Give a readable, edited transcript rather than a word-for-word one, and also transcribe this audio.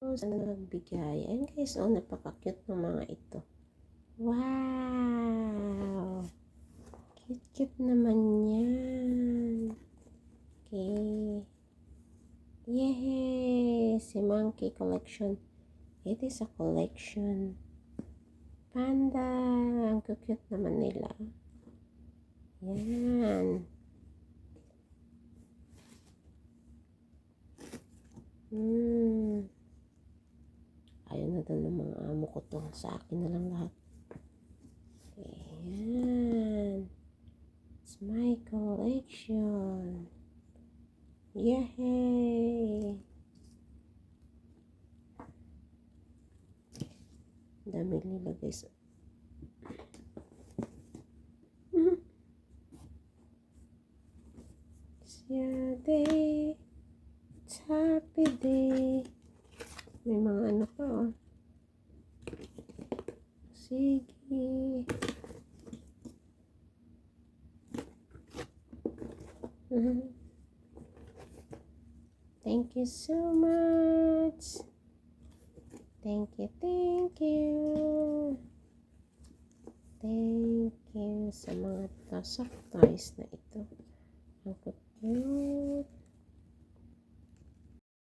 Sa nagbigay. Ayun guys, oh, napaka-cute ng mga ito. Wow! Cute-cute naman yan. Okay. Yay! Si Monkey Collection. It is a collection. Panda. Ang cute naman nila. Yan. Ayaw na daw ng mga amo ko to. Sa akin na lang lahat. Ayan. It's my collection. Yay! Dami nila guys. It's your day. It's happy day. May mga ano pa oh. Sige. Thank you so much. Thank you. Thank you sa mga soft toys na ito. Ang cute.